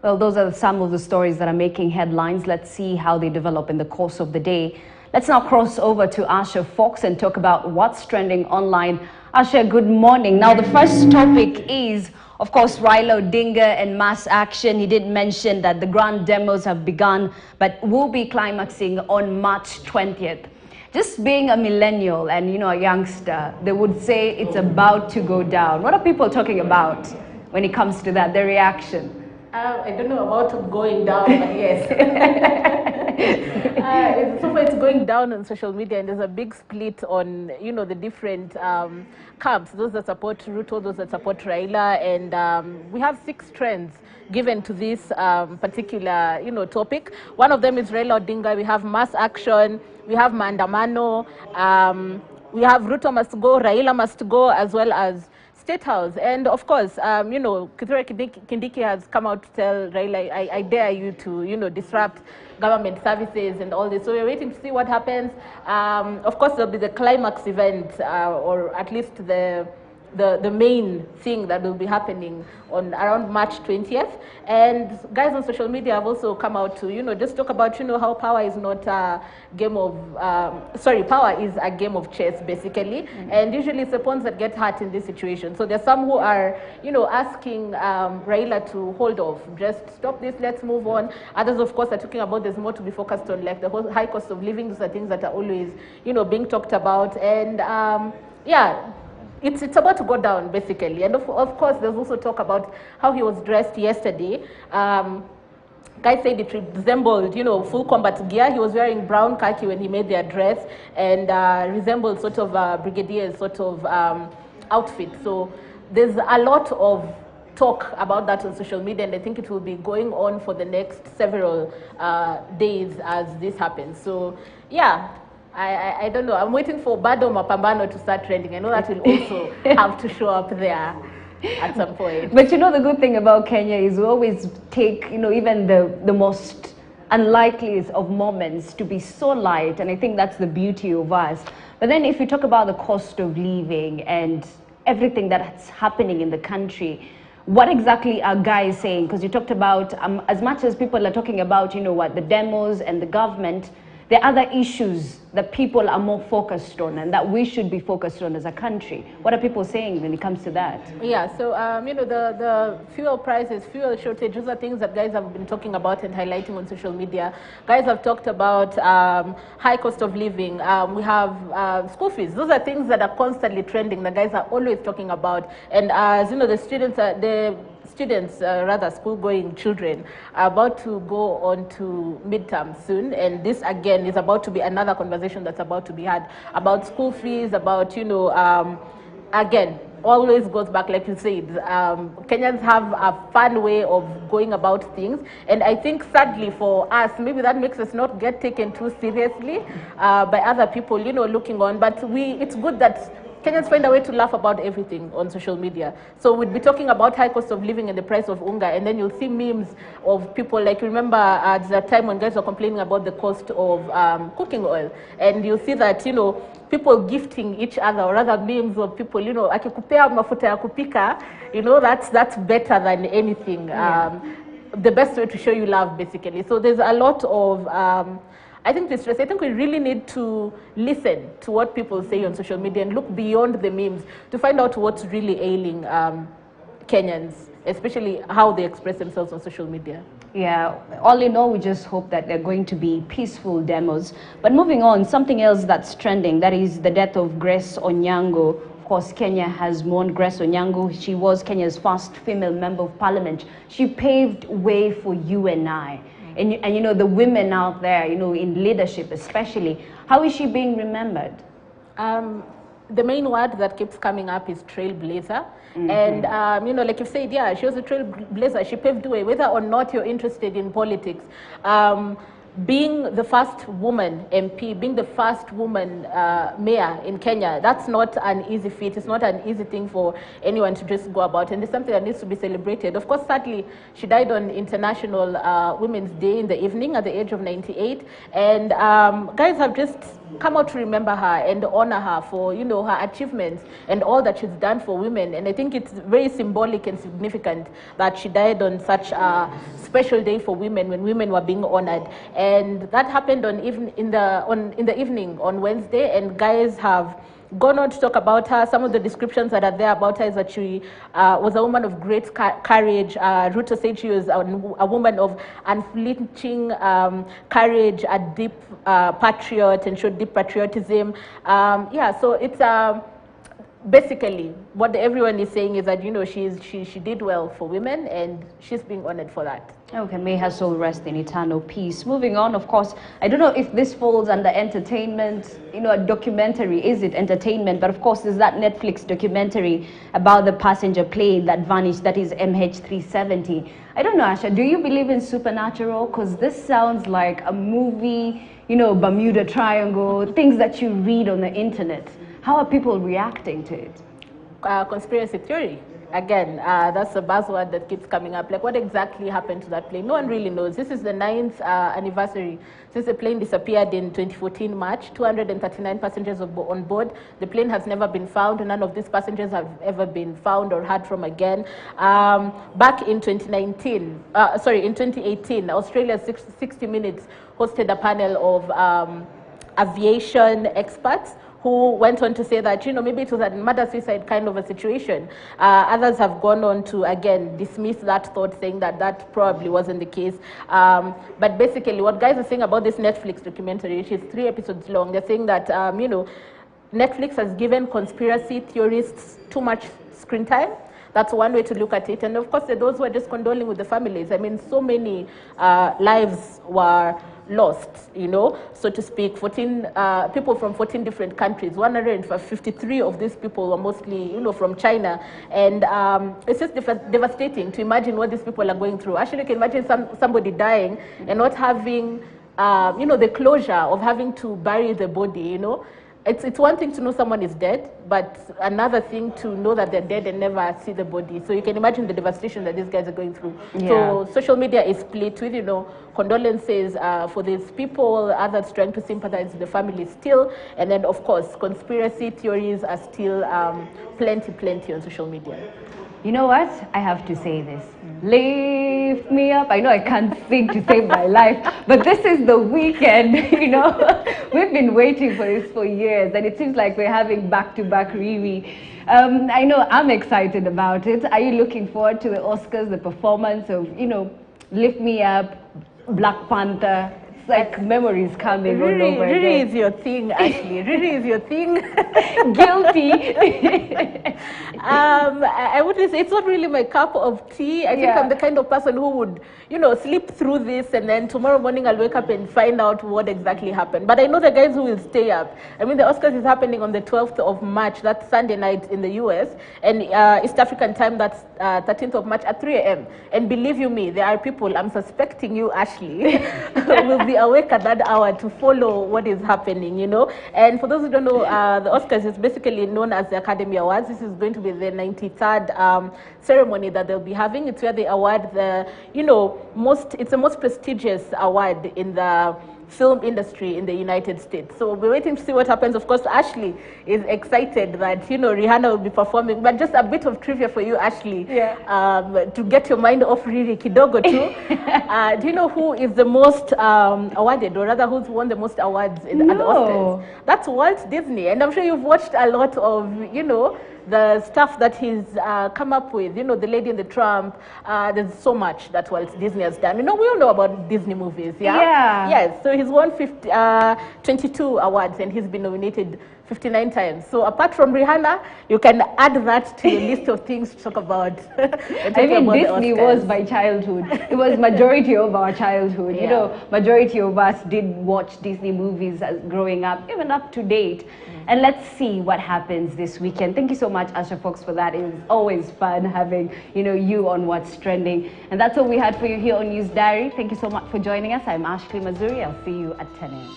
Well, those are some of the stories that are making headlines. Let's see how they develop in the course of the day. Let's now cross over to Asha Fox and talk about what's trending online. Asha, good morning. Now, the first topic is, of course, Raila Odinga and mass action. He did mention that the grand demos have begun, but will be climaxing on March 20th. Just being a millennial and, a youngster, they would say it's about to go down. What are people talking about when it comes to that, their reaction? I don't know about going down, but yes. So far it's going down on social media, and there's a big split on, the different camps, those that support Ruto, those that support Raila, and we have 6 trends given to this particular, topic. One of them is Raila Odinga. We have mass action, we have Maandamano, we have Ruto must go, Raila must go, as well as State House. And of course, Kithure Kindiki has come out to tell Raila, I dare you to, disrupt government services and all this. So we're waiting to see what happens. Of course, there'll be the climax event, or at least the main thing that will be happening on around March 20th. And guys on social media have also come out to, just talk about, how power is not a game of, power is a game of chess, basically. And usually it's the pawns that get hurt in this situation. So there's some who are, asking Raila to hold off, just stop this, let's move on. Others, of course, are talking about there's more to be focused on, like the whole high cost of living. Those are things that are always, being talked about. And yeah, it's about to go down, basically. And of course, there's also talk about how he was dressed yesterday. Guy said it resembled, full combat gear. He was wearing brown khaki when he made the address, and resembled sort of a brigadier's sort of outfit. So there's a lot of talk about that on social media, and I think it will be going on for the next several days as this happens. So yeah, I don't know. I'm waiting for Bado Mapambano to start trending. I know that will also have to show up there at some point. But the good thing about Kenya is we always take, even the most unlikeliest of moments to be so light. And I think that's the beauty of us. But then if you talk about the cost of living and everything that's happening in the country, what exactly are guys saying? Because you talked about, as much as people are talking about, the demos and the government, there are other issues that people are more focused on and that we should be focused on as a country. What are people saying when it comes to that? Yeah, so, the fuel prices, fuel shortage, those are things that guys have been talking about and highlighting on social media. Guys have talked about high cost of living. We have school fees. Those are things that are constantly trending, that guys are always talking about. And as the students, school-going children, are about to go on to midterm soon, and this again is about to be another conversation that's about to be had about school fees, about again, always goes back, like you said, Kenyans have a fun way of going about things, and I think sadly for us, maybe that makes us not get taken too seriously by other people, looking on, but it's good that Kenyans find a way to laugh about everything on social media. So we'd be talking about high cost of living and the price of unga, and then you'll see memes of people, like remember at the time when guys were complaining about the cost of cooking oil, and you'll see that, people gifting each other, or rather memes of people, akikupea mafuta ya kupika, that's better than anything. The best way to show you love, basically. So there's a lot of I think we really need to listen to what people say on social media and look beyond the memes to find out what's really ailing Kenyans, especially how they express themselves on social media. Yeah, all in all, we just hope that they're going to be peaceful demos. But moving on, something else that's trending, that is the death of Grace Onyango. Of course, Kenya has mourned Grace Onyango. She was Kenya's first female member of parliament. She paved way for you and I. And the women out there, in leadership especially, how is she being remembered? The main word that keeps coming up is trailblazer. And, like you said, yeah, she was a trailblazer. She paved the way, whether or not you're interested in politics. Being the first woman MP, being the first woman mayor in Kenya, that's not an easy feat. It's not an easy thing for anyone to just go about, and it's something that needs to be celebrated. Of course, sadly, she died on International Women's Day in the evening at the age of 98, and guys have just come out to remember her and honor her for, you know, her achievements and all that she's done for women. And I think it's very symbolic and significant that she died on such a special day for women, when women were being honored. And that happened in the evening on Wednesday, and guys have gone on to talk about her. Some of the descriptions that are there about her is that she was a woman of great courage. Ruto said she was a woman of unflinching courage, a deep patriot, and showed deep patriotism. Yeah, so it's basically what everyone is saying is that, you know, she did well for women, and she's being honored for that. Okay, may her soul rest in eternal peace. Moving on, of course, I don't know if this falls under entertainment, you know, a documentary. Is it entertainment? But of course, there's that Netflix documentary about the passenger plane that vanished, that is MH370. I don't know, Asha, do you believe in supernatural? Because this sounds like a movie, you know, Bermuda Triangle, things that you read on the internet. How are people reacting to it? Conspiracy theory. Again, that's the buzzword that keeps coming up. Like, what exactly happened to that plane? No one really knows. This is the 9th anniversary since the plane disappeared in 2014 March. 239 passengers on board. The plane has never been found. None of these passengers have ever been found or heard from again. Back in 2018, Australia's 60 Minutes hosted a panel of aviation experts who went on to say that, you know, maybe it was a murder-suicide kind of a situation. Others have gone on to, again, dismiss that thought, saying that that probably wasn't the case. But basically, what guys are saying about this Netflix documentary, which is 3 episodes long, they're saying that, you know, Netflix has given conspiracy theorists too much screen time. That's one way to look at it. And of course, there are those who are just condoling with the families. I mean, so many lives were lost, you know, so to speak. 14 people from 14 different countries. 153 of these people were mostly, you know, from China. And it's just devastating to imagine what these people are going through. Actually, you can imagine somebody dying and not having, you know, the closure of having to bury the body, you know. It's one thing to know someone is dead, but another thing to know that they're dead and never see the body. So you can imagine the devastation that these guys are going through. Yeah. So social media is split with, you know, condolences for these people, others trying to sympathize with the family still. And then, of course, conspiracy theories are still plenty on social media. You know what? I have to say this. Lift me up. I know I can't sing to save my life, but this is the weekend, you know. We've been waiting for this for years, and it seems like we're having back-to-back Riri. I know I'm excited about it. Are you looking forward to the Oscars, the performance of, you know, Lift Me Up, Black Panther? It's like memories coming all over again. Riri is your thing, Ashley. Riri is your thing. Guilty. I would say it's not really my cup of tea. I think I'm the kind of person who would, you know, sleep through this, and then tomorrow morning I'll wake up and find out what exactly happened. But I know the guys who will stay up. I mean, the Oscars is happening on the 12th of March. That's Sunday night in the US. And East African time, that's 13th of March at 3 a.m. And believe you me, there are people, I'm suspecting you, Ashley, will be awake at that hour to follow what is happening, you know. And for those who don't know, the Oscars is basically known as the Academy Awards. This is going to be the 93rd ceremony that they'll be having. It's where they award the, you know, it's the most prestigious award in the film industry in the United States. So we're waiting to see what happens. Of course, Ashley is excited that, you know, Rihanna will be performing. But just a bit of trivia for you, Ashley, to get your mind off Riri kidogo too. Do you know who is the most awarded, or rather who's won the most awards at the Oscars? That's Walt Disney. And I'm sure you've watched a lot of, you know, the stuff that he's come up with, you know, The Lady and the Tramp. There's so much that Walt Disney has done. You know, we all know about Disney movies, yeah? Yes, so he's won 22 awards, and he's been nominated 59 times. So apart from Rihanna, you can add that to your list of things to talk about. I mean, Disney was my childhood. It was majority of our childhood. You know, majority of us did watch Disney movies as growing up, even up to date. And let's see what happens this weekend. Thank you so much, Asha Fox, for that. It was always fun having, you know, you on What's Trending. And that's all we had for you here on News Diary. Thank you so much for joining us. I'm Ashley Mazuri. I'll see you at 10 a.m.